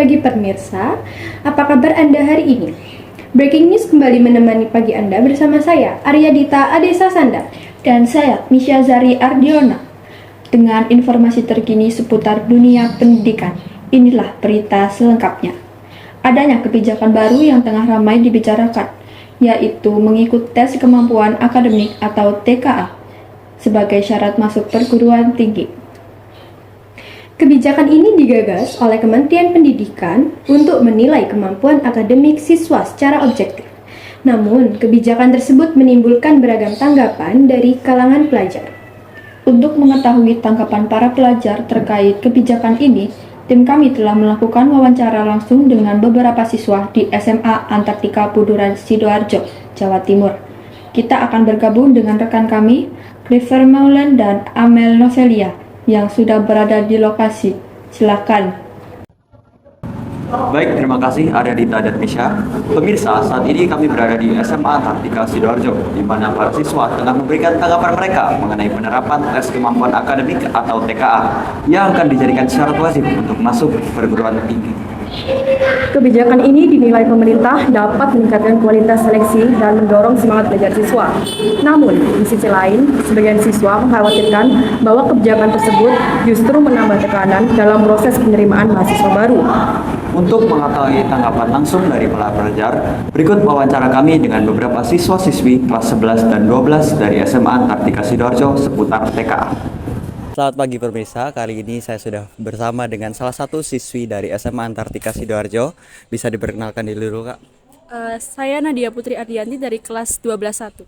pagi pemirsa, apa kabar Anda hari ini? Breaking News kembali menemani pagi Anda bersama saya, Arya Dita Adesa Sanda. Dan saya, Misha Zari Ardiona. Dengan informasi terkini seputar dunia pendidikan, inilah berita selengkapnya. Adanya kebijakan baru yang tengah ramai dibicarakan, yaitu mengikuti tes kemampuan akademik atau TKA sebagai syarat masuk perguruan tinggi. Kebijakan ini digagas oleh Kementerian Pendidikan untuk menilai kemampuan akademik siswa secara objektif. Namun, kebijakan tersebut menimbulkan beragam tanggapan dari kalangan pelajar. Untuk mengetahui tanggapan para pelajar terkait kebijakan ini, tim kami telah melakukan wawancara langsung dengan beberapa siswa di SMA Antartika Buduran Sidoarjo, Jawa Timur. Kita akan bergabung dengan rekan kami, Clifford Maulen dan Amel Novelia, yang sudah berada di lokasi. Silakan. Baik, terima kasih Arya Dita dan Misha. Pemirsa, saat ini kami berada di SMA Antartika Sidoarjo, di mana para siswa tengah memberikan tanggapan mereka mengenai penerapan tes kemampuan akademik atau TKA yang akan dijadikan syarat wajib untuk masuk perguruan tinggi. Kebijakan ini dinilai pemerintah dapat meningkatkan kualitas seleksi dan mendorong semangat belajar siswa. Namun, di sisi lain, sebagian siswa mengkhawatirkan bahwa kebijakan tersebut justru menambah tekanan dalam proses penerimaan mahasiswa baru. Untuk mengetahui tanggapan langsung dari para pelajar, berikut wawancara kami dengan beberapa siswa-siswi kelas 11 dan 12 dari SMA Antartika Sidoarjo seputar TKA. Selamat pagi pemirsa, kali ini saya sudah bersama dengan salah satu siswi dari SMA Antartika Sidoarjo. Bisa diperkenalkan dulu Kak? Saya Nadia Putri Ardianti dari kelas 12-1.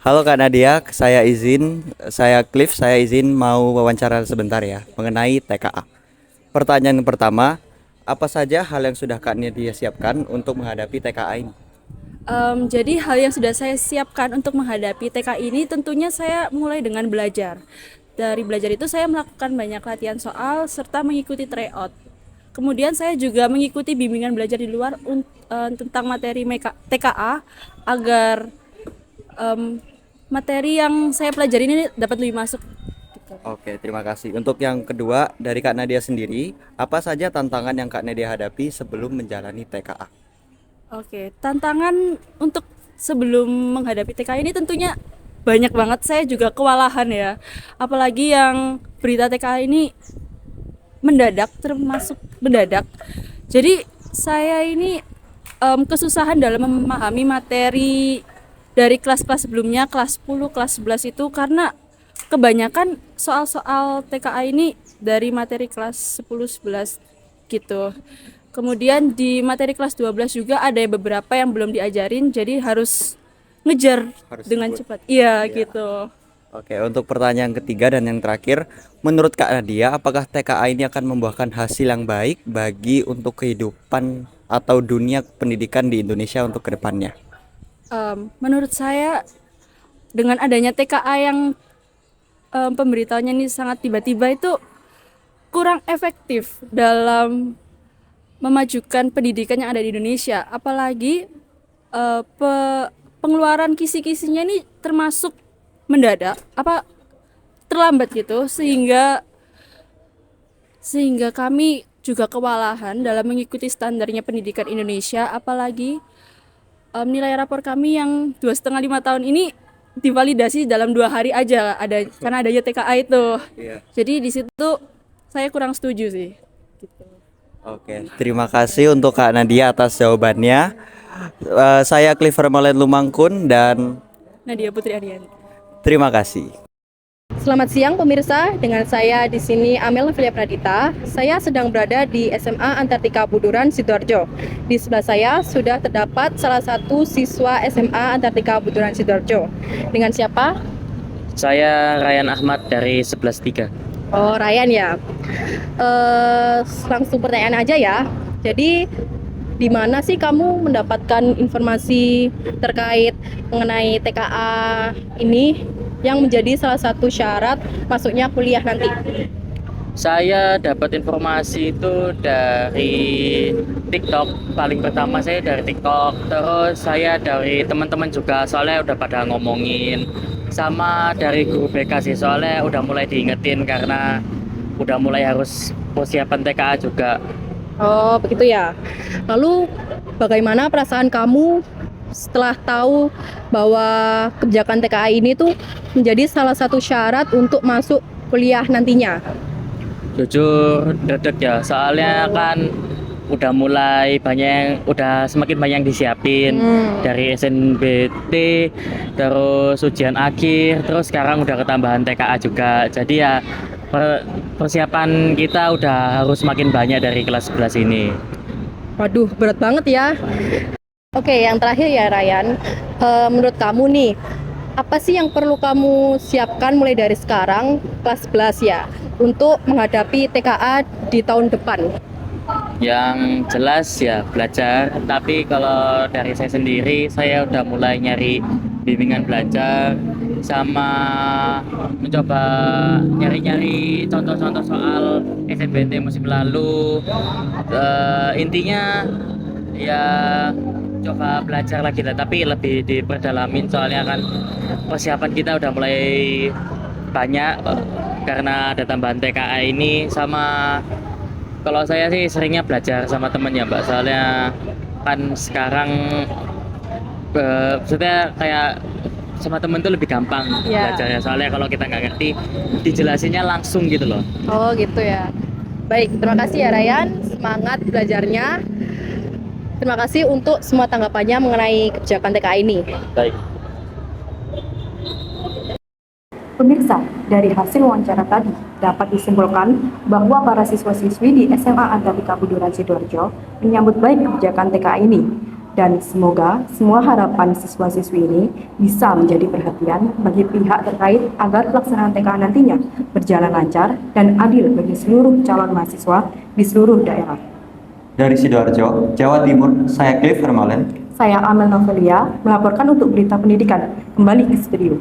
Halo Kak Nadia, saya Cliff, saya izin mau wawancara sebentar ya mengenai TKA. Pertanyaan pertama, apa saja hal yang sudah Kak Nadia siapkan untuk menghadapi TKA ini? Jadi hal yang sudah saya siapkan untuk menghadapi TKA ini tentunya saya mulai dengan belajar. Dari belajar itu saya melakukan banyak latihan soal serta mengikuti tryout. Kemudian saya juga mengikuti bimbingan belajar di luar tentang materi TKA agar materi yang saya pelajari ini dapat lebih masuk. Oke, terima kasih. Untuk yang kedua, dari Kak Nadia sendiri, apa saja tantangan yang Kak Nadia hadapi sebelum menjalani TKA? Oke, tantangan untuk sebelum menghadapi TKA ini tentunya banyak banget. Saya juga kewalahan ya, apalagi yang berita TKA ini termasuk mendadak. Jadi saya ini kesusahan dalam memahami materi dari kelas-kelas sebelumnya, kelas 10, kelas 11 itu, karena kebanyakan soal-soal TKA ini dari materi kelas 10, 11 gitu. Kemudian di materi kelas 12 juga ada beberapa yang belum diajarin, jadi harus ngejar dengan cepat. Iya, gitu. Oke, untuk pertanyaan ketiga dan yang terakhir, menurut Kak Nadia, apakah TKA ini akan membuahkan hasil yang baik bagi untuk kehidupan atau dunia pendidikan di Indonesia untuk kedepannya? Menurut saya dengan adanya TKA yang pemberitahuannya ini sangat tiba-tiba itu kurang efektif dalam memajukan pendidikan yang ada di Indonesia. Apalagi pengeluaran kisi-kisinya ini termasuk mendadak, terlambat gitu, sehingga kami juga kewalahan dalam mengikuti standarnya pendidikan Indonesia. Apalagi nilai rapor kami yang 2,5 tahun ini divalidasi dalam 2 hari aja karena adanya TKA itu. Jadi di situ saya kurang setuju sih. Gitu. Oke, terima kasih untuk Kak Nadia atas jawabannya. Saya Clifford Maulen Lumangkun dan Nadia Putri Ardianti. Terima kasih. Selamat siang pemirsa, dengan saya di sini Amel Novelia Pradita. Saya sedang berada di SMA Antartika Buduran Sidoarjo. Di sebelah saya sudah terdapat salah satu siswa SMA Antartika Buduran Sidoarjo. Dengan siapa? Saya Ryan Ahmad dari 11-3. Oh, Ryan ya. Langsung pertanyaan aja ya. Jadi di mana sih kamu mendapatkan informasi terkait mengenai TKA ini yang menjadi salah satu syarat masuknya kuliah nanti? Saya dapat informasi itu dari TikTok. Paling pertama saya dari TikTok, terus saya dari teman-teman juga, soalnya udah pada ngomongin, sama dari guru BK sih, soalnya udah mulai diingetin karena udah mulai harus persiapan TKA juga. Oh, begitu ya. Lalu bagaimana perasaan kamu setelah tahu bahwa kebijakan TKA ini tuh menjadi salah satu syarat untuk masuk kuliah nantinya? Jujur dedek ya, soalnya kan udah semakin banyak yang disiapin dari SNBT, terus ujian akhir, terus sekarang udah ketambahan TKA juga. Jadi ya persiapan kita udah harus makin banyak dari kelas 11 ini. Waduh, berat banget ya. Oke, yang terakhir ya Ryan, menurut kamu nih, apa sih yang perlu kamu siapkan mulai dari sekarang, kelas 11 ya, untuk menghadapi TKA di tahun depan? Yang jelas ya belajar, tapi kalau dari saya sendiri, saya udah mulai nyari bimbingan belajar sama mencoba nyari-nyari contoh-contoh soal SNBT musim lalu. Intinya ya coba belajar lagi lah, tapi lebih diperdalamin soalnya kan persiapan kita udah mulai banyak karena ada tambahan TKA ini. Sama kalau saya sih seringnya belajar sama temen ya Mbak, soalnya kan sekarang maksudnya kayak sama temen tuh lebih gampang Ya. belajarnya, soalnya kalau kita nggak ngerti dijelasinnya langsung gitu loh. Oh gitu ya. Baik, terima kasih ya Ryan, semangat belajarnya. Terima kasih untuk semua tanggapannya mengenai kebijakan TKA ini. Baik. Pemirsa, dari hasil wawancara tadi dapat disimpulkan bahwa para siswa-siswi di SMA Antartika Buduran Sidoarjo menyambut baik kebijakan TKA ini. Dan semoga semua harapan siswa-siswi ini bisa menjadi perhatian bagi pihak terkait agar pelaksanaan TKA nantinya berjalan lancar dan adil bagi seluruh calon mahasiswa di seluruh daerah. Dari Sidoarjo, Jawa Timur, saya Cliff Hermalen. Saya Amel Novelia, melaporkan untuk Berita Pendidikan. Kembali ke studio.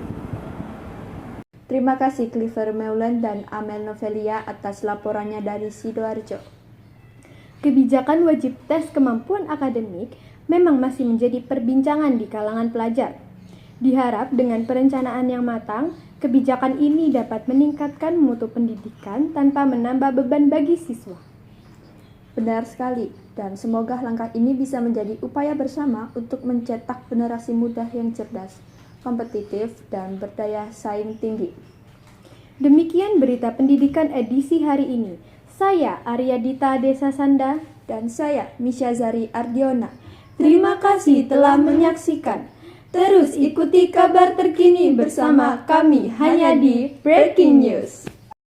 Terima kasih Clifford Meulen dan Amel Novelia atas laporannya dari Sidoarjo. Kebijakan wajib tes kemampuan akademik memang masih menjadi perbincangan di kalangan pelajar. Diharap dengan perencanaan yang matang, kebijakan ini dapat meningkatkan mutu pendidikan tanpa menambah beban bagi siswa. Benar sekali, dan semoga langkah ini bisa menjadi upaya bersama untuk mencetak generasi muda yang cerdas, kompetitif, dan berdaya saing tinggi. Demikian berita pendidikan edisi hari ini. Saya Arya Dita Desa Sanda. Dan saya, Misha Zari Ardiona. Terima kasih telah menyaksikan. Terus ikuti kabar terkini bersama kami hanya di Breaking News.